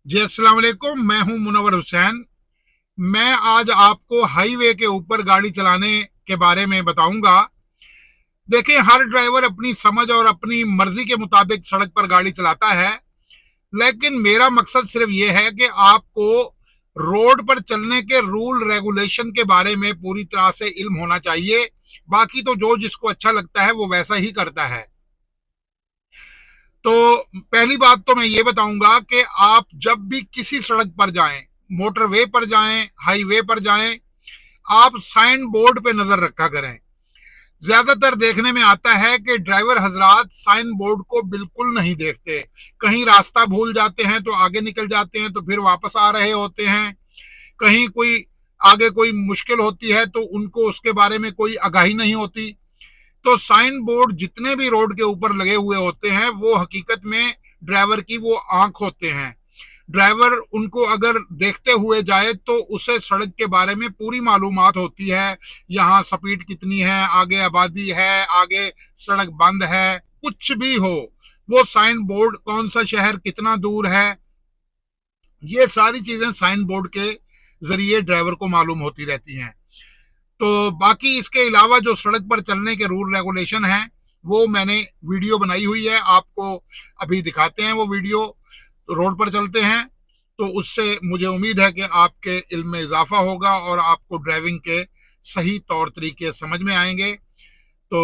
जी अस्सलाम वालेकुम। मैं हूं मुनव्वर हुसैन। मैं आज आपको हाईवे के ऊपर गाड़ी चलाने के बारे में बताऊंगा। देखें, हर ड्राइवर अपनी समझ और अपनी मर्जी के मुताबिक सड़क पर गाड़ी चलाता है, लेकिन मेरा मकसद सिर्फ ये है कि आपको रोड पर चलने के रूल रेगुलेशन के बारे में पूरी तरह से इल्म होना चाहिए। बाकी तो जो जिसको अच्छा लगता है वो वैसा ही करता है। तो पहली बात तो मैं ये बताऊंगा कि आप जब भी किसी सड़क पर जाएं, मोटरवे पर जाएं, हाईवे पर जाएं, आप साइन बोर्ड पे नजर रखा करें। ज्यादातर देखने में आता है कि ड्राइवर हजरात साइन बोर्ड को बिल्कुल नहीं देखते। कहीं रास्ता भूल जाते हैं तो आगे निकल जाते हैं, तो फिर वापस आ रहे होते हैं। कहीं कोई आगे कोई मुश्किल होती है तो उनको उसके बारे में कोई आगाही नहीं होती। तो साइन बोर्ड जितने भी रोड के ऊपर लगे हुए होते हैं वो हकीकत में ड्राइवर की वो आंख होते हैं। ड्राइवर उनको अगर देखते हुए जाए तो उसे सड़क के बारे में पूरी मालूमात होती है। यहाँ स्पीड कितनी है, आगे आबादी है, आगे सड़क बंद है, कुछ भी हो, वो साइन बोर्ड, कौन सा शहर कितना दूर है, ये सारी चीजें साइन बोर्ड के जरिए ड्राइवर को मालूम होती रहती हैं। तो बाकी इसके अलावा जो सड़क पर चलने के रूल रेगुलेशन हैं वो मैंने वीडियो बनाई हुई है, आपको अभी दिखाते हैं वो वीडियो। रोड पर चलते हैं तो उससे मुझे उम्मीद है कि आपके इल्म में इजाफा होगा और आपको ड्राइविंग के सही तौर तरीके समझ में आएंगे। तो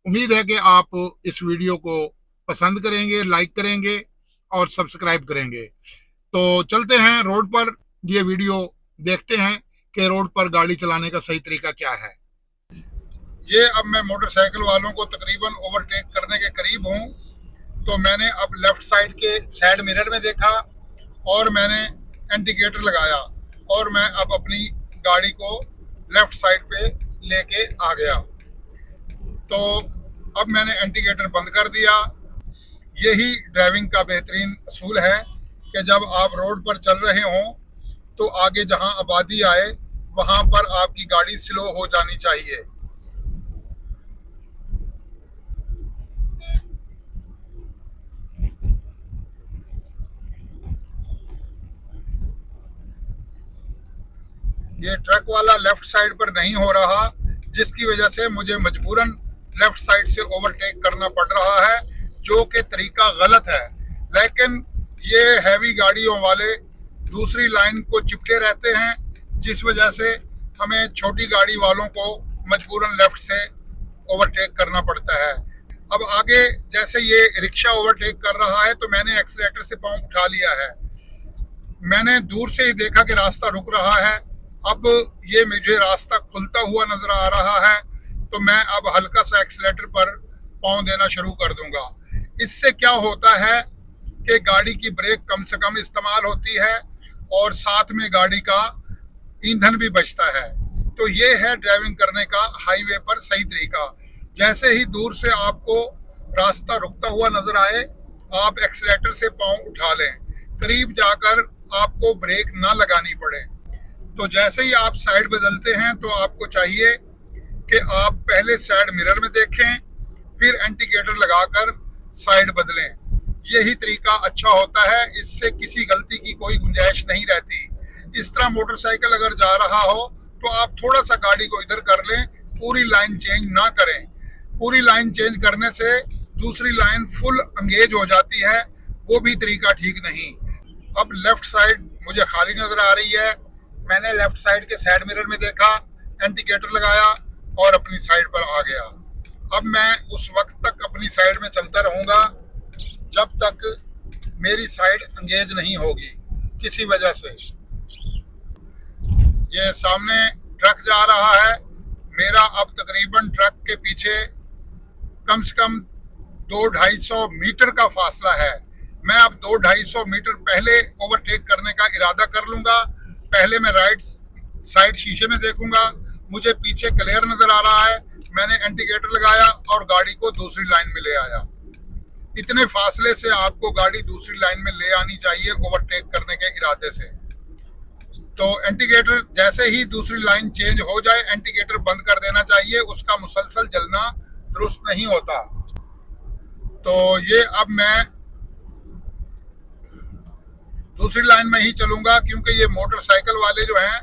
उम्मीद है कि आप इस वीडियो को पसंद करेंगे, लाइक करेंगे और सब्सक्राइब करेंगे। तो चलते हैं रोड पर, ये वीडियो देखते हैं कि रोड पर गाड़ी चलाने का सही तरीका क्या है। ये अब मैं मोटरसाइकिल वालों को तकरीबन ओवरटेक करने के करीब हूँ। तो मैंने अब लेफ्ट साइड के साइड मिरर में देखा और मैंने इंडिकेटर लगाया और मैं अब अपनी गाड़ी को लेफ्ट साइड पे लेके आ गया। तो अब मैंने इंडिकेटर बंद कर दिया। यही ड्राइविंग का बेहतरीन असूल है कि जब आप रोड पर चल रहे हों तो आगे जहां आबादी आए वहां पर आपकी गाड़ी स्लो हो जानी चाहिए। ये ट्रक वाला लेफ्ट साइड पर नहीं हो रहा, जिसकी वजह से मुझे मजबूरन लेफ्ट साइड से ओवरटेक करना पड़ रहा है, जो कि तरीका गलत है। लेकिन ये हैवी गाड़ियों वाले दूसरी लाइन को चिपटे रहते हैं, जिस वजह से हमें छोटी गाड़ी वालों को मजबूरन लेफ्ट से ओवरटेक करना पड़ता है। अब आगे जैसे ये रिक्शा ओवरटेक कर रहा है तो मैंने एक्सीलेटर से पांव उठा लिया है। मैंने दूर से ही देखा कि रास्ता रुक रहा है। अब ये मुझे रास्ता खुलता हुआ नजर आ रहा है तो मैं अब हल्का सा एक्सीलेटर पर पांव देना शुरू कर दूंगा। इससे क्या होता है कि गाड़ी की ब्रेक कम से कम इस्तेमाल होती है और साथ में गाड़ी का ईंधन भी बचता है। तो ये है ड्राइविंग करने का हाईवे पर सही तरीका। जैसे ही दूर से आपको रास्ता रुकता हुआ नजर आए, आप एक्सीलेटर से पांव उठा लें, करीब जाकर आपको ब्रेक ना लगानी पड़े। तो जैसे ही आप साइड बदलते हैं तो आपको चाहिए कि आप पहले साइड मिरर में देखें, फिर इंडिकेटर लगाकर साइड बदलें। यही तरीका अच्छा होता है, इससे किसी गलती की कोई गुंजाइश नहीं रहती। इस तरह मोटरसाइकिल अगर जा रहा हो तो आप थोड़ा सा गाड़ी को इधर कर लें, पूरी लाइन चेंज ना करें। पूरी लाइन चेंज करने से दूसरी लाइन फुल एंगेज हो जाती है, वो भी तरीका ठीक नहीं। अब लेफ्ट साइड मुझे खाली नजर आ रही है। मैंने लेफ्ट साइड के साइड मिरर में देखा, इंडिकेटर लगाया और अपनी साइड पर आ गया। अब मैं उस वक्त तक अपनी साइड में चलता रहूंगा जब तक मेरी साइड एंगेज नहीं होगी किसी वजह से। ये सामने ट्रक जा रहा है, मेरा अब तकरीबन ट्रक के पीछे कम से कम 200-250 मीटर का फासला है। मैं अब 200-250 मीटर पहले ओवरटेक करने का इरादा कर लूंगा। पहले मैं राइट साइड शीशे में देखूंगा, मुझे पीछे क्लियर नजर आ रहा है। मैंने इंडिकेटर लगाया और गाड़ी को दूसरी लाइन में ले आया। इतने फासले से आपको गाड़ी दूसरी लाइन में ले आनी चाहिए ओवरटेक करने के इरादे से। तो इंडिकेटर जैसे ही दूसरी लाइन चेंज हो जाए, इंडिकेटर बंद कर देना चाहिए, उसका मुसलसल जलना दुरुस्त नहीं होता। तो ये अब मैं दूसरी लाइन में ही चलूंगा, क्योंकि ये मोटरसाइकिल वाले जो हैं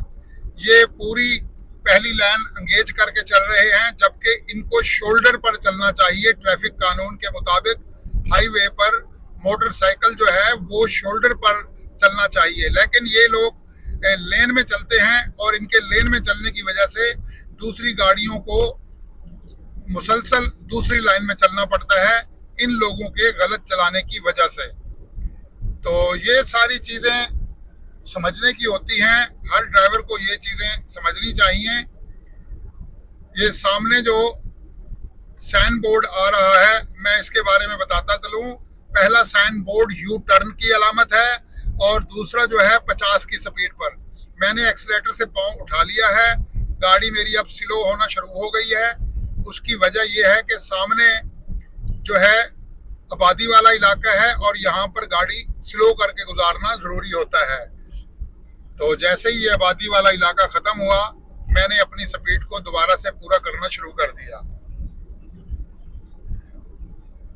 ये पूरी पहली लाइन एंगेज करके चल रहे हैं, जबकि इनको शोल्डर पर चलना चाहिए। ट्रैफिक कानून के मुताबिक हाईवे पर मोटरसाइकिल जो है वो शोल्डर पर चलना चाहिए, लेकिन ये लोग लेन में चलते हैं और इनके लेन में चलने की वजह से दूसरी गाड़ियों को मुसलसल दूसरी लाइन में चलना पड़ता है इन लोगों के गलत चलाने की वजह से। तो ये सारी चीजें समझने की होती हैं, हर ड्राइवर को ये चीजें समझनी चाहिए। ये सामने जो साइन बोर्ड आ रहा है मैं इसके बारे में बताता चलूं। पहला साइन बोर्ड यू टर्न की अलामत है और दूसरा जो है 50 की स्पीड पर। मैंने एक्सीलेटर से पांव उठा लिया है, गाड़ी मेरी अब स्लो होना शुरू हो गई है। उसकी वजह यह है कि सामने जो है आबादी वाला इलाका है और यहाँ पर गाड़ी स्लो करके गुजारना जरूरी होता है। तो जैसे ही ये आबादी वाला इलाका खत्म हुआ मैंने अपनी स्पीड को दोबारा से पूरा करना शुरू कर दिया।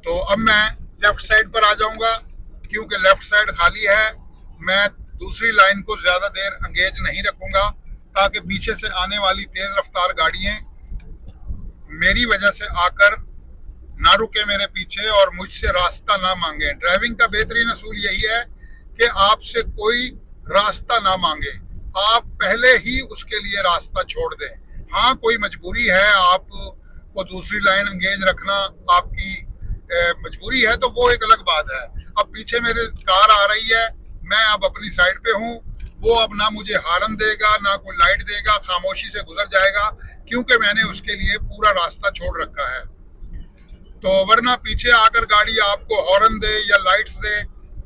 तो अब मैं लेफ्ट साइड पर आ जाऊंगा, क्योंकि लेफ्ट साइड खाली है। मैं दूसरी लाइन को ज्यादा देर एंगेज नहीं रखूंगा ताकि पीछे से आने वाली तेज रफ्तार गाड़ियां मेरी वजह से आकर ना रुके मेरे पीछे और मुझसे रास्ता ना मांगे। ड्राइविंग का बेहतरीन असूल यही है कि आपसे कोई रास्ता ना मांगे, आप पहले ही उसके लिए रास्ता छोड़ दें। हाँ, कोई मजबूरी है, आपको दूसरी लाइन एंगेज रखना आपकी मजबूरी है तो वो एक अलग बात है। अब पीछे मेरे कार आ रही है, मैं अब अपनी साइड पे हूँ, वो अब ना मुझे हॉर्न देगा ना कोई लाइट देगा, खामोशी से गुजर जाएगा, क्योंकि मैंने उसके लिए पूरा रास्ता छोड़ रखा है। तो वरना पीछे आकर गाड़ी आपको हॉर्न दे या लाइट्स दे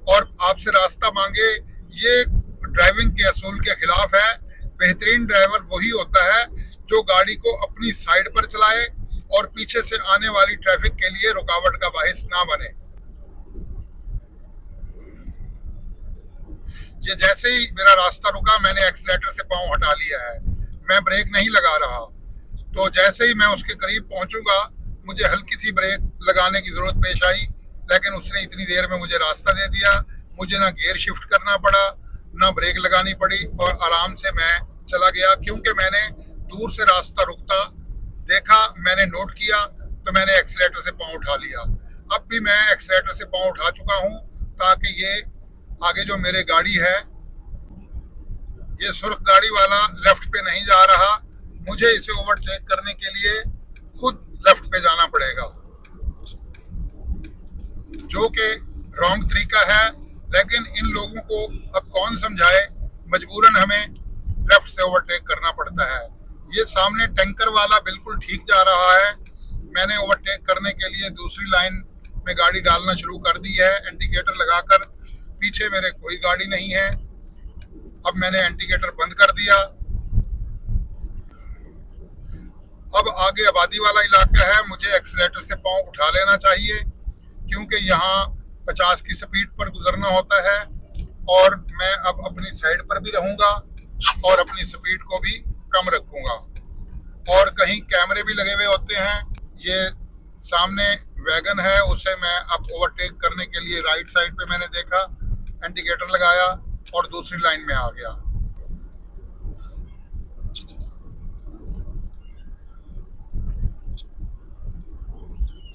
और आपसे रास्ता मांगे, ये ड्राइविंग के असूल के खिलाफ है। बेहतरीन ड्राइवर वही होता है जो गाड़ी को अपनी साइड पर चलाए और पीछे से आने वाली ट्रैफिक के लिए रुकावट का बाहिस ना बने। ये जैसे ही मेरा रास्ता रुका मैंने एक्सीलेटर से पांव हटा लिया है, मैं ब्रेक नहीं लगा रहा। तो जैसे ही मैं उसके करीब पहुंचूंगा मुझे हल्की सी ब्रेक लगाने की जरूरत पेश आई, लेकिन उसने इतनी देर में मुझे रास्ता दे दिया। मुझे ना गियर शिफ्ट करना पड़ा ना ब्रेक लगानी पड़ी और आराम से मैं चला गया, क्योंकि मैंने दूर से रास्ता रुकता देखा, मैंने नोट किया तो मैंने एक्सीलेटर से पांव उठा लिया। अब भी मैं एक्सीलेटर से पांव उठा चुका हूं ताकि ये आगे जो मेरे गाड़ी है, ये सुर्ख गाड़ी वाला लेफ्ट पे नहीं जा रहा, मुझे इसे ओवरटेक करने के लिए खुद लेफ्ट पे जाना पड़ेगा, जो कि रॉन्ग तरीका है। लेकिन इन लोगों को अब कौन समझाए, मजबूरन हमें लेफ्ट से ओवरटेक करना पड़ता है। ये सामने टैंकर वाला बिल्कुल ठीक जा रहा है, मैंने ओवरटेक करने के लिए दूसरी लाइन में गाड़ी डालना शुरू कर दी है इंडिकेटर लगाकर। पीछे मेरे कोई गाड़ी नहीं है, अब मैंने इंडिकेटर बंद कर दिया। अब आगे आबादी वाला इलाका है, मुझे एक्सीलेटर से पांव उठा लेना चाहिए, क्योंकि यहाँ 50 की स्पीड पर गुजरना होता है और मैं अब अपनी साइड पर भी रहूंगा और अपनी स्पीड को भी कम रखूंगा। और कहीं कैमरे भी लगे हुए होते हैं। ये सामने वैगन है, उसे मैं अब ओवरटेक करने के लिए राइट साइड पे मैंने देखा, इंडिकेटर लगाया और दूसरी लाइन में आ गया।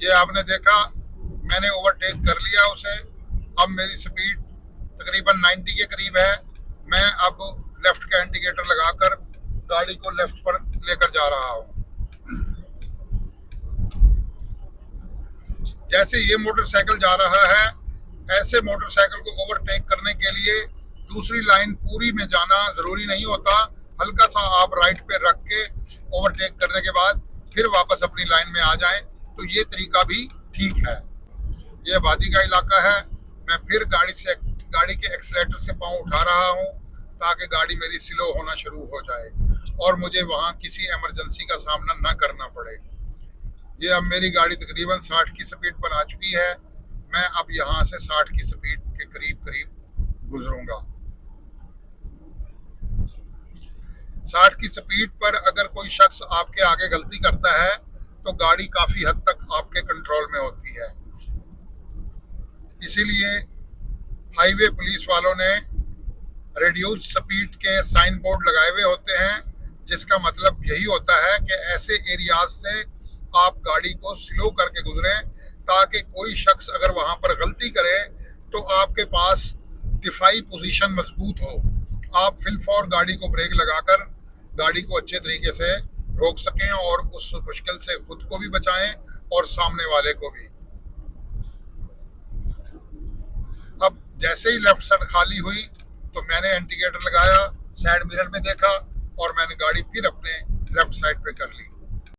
ये आपने देखा, मैंने ओवरटेक कर लिया उसे। अब मेरी स्पीड तकरीबन 90 के करीब है। मैं अब लेफ्ट का इंडिकेटर लगाकर गाड़ी को लेफ्ट पर लेकर जा रहा हूँ। जैसे ये मोटरसाइकिल जा रहा है, ऐसे मोटरसाइकिल को ओवरटेक करने के लिए दूसरी लाइन पूरी में जाना जरूरी नहीं होता। हल्का सा आप राइट पे रख के ओवरटेक करने के बाद फिर वापस अपनी लाइन में आ जाएं, तो ये तरीका भी ठीक है। ये आबादी का इलाका है, मैं फिर गाड़ी के एक्सीलेटर से पांव उठा रहा हूं ताकि गाड़ी मेरी स्लो होना शुरू हो जाए और मुझे वहां किसी इमरजेंसी का सामना न करना पड़े। ये अब मेरी गाड़ी तकरीबन 60 की स्पीड पर आ चुकी है। मैं अब यहाँ से 60 की स्पीड के करीब गुजरूंगा। 60 की स्पीड पर अगर कोई शख्स आपके आगे गलती करता है तो गाड़ी काफी हद तक आपके कंट्रोल में होती है। इसीलिए हाईवे पुलिस वालों ने रिड्यूस स्पीड के साइन बोर्ड लगाए हुए होते हैं, जिसका मतलब यही होता है कि ऐसे एरियाज से आप गाड़ी को स्लो करके गुजरें, ताकि कोई शख्स अगर वहां पर गलती करे तो आपके पास दिफाई पोजीशन मजबूत हो, आप फिल फॉर गाड़ी को ब्रेक लगाकर गाड़ी को अच्छे तरीके से रोक सकें और उस मुश्किल से खुद को भी बचाएं और सामने वाले को भी। अब जैसे ही लेफ्ट साइड खाली हुई तो मैंने इंडिकेटर लगाया, साइड मिरर में देखा और मैंने गाड़ी फिर अपने लेफ्ट साइड पे कर ली।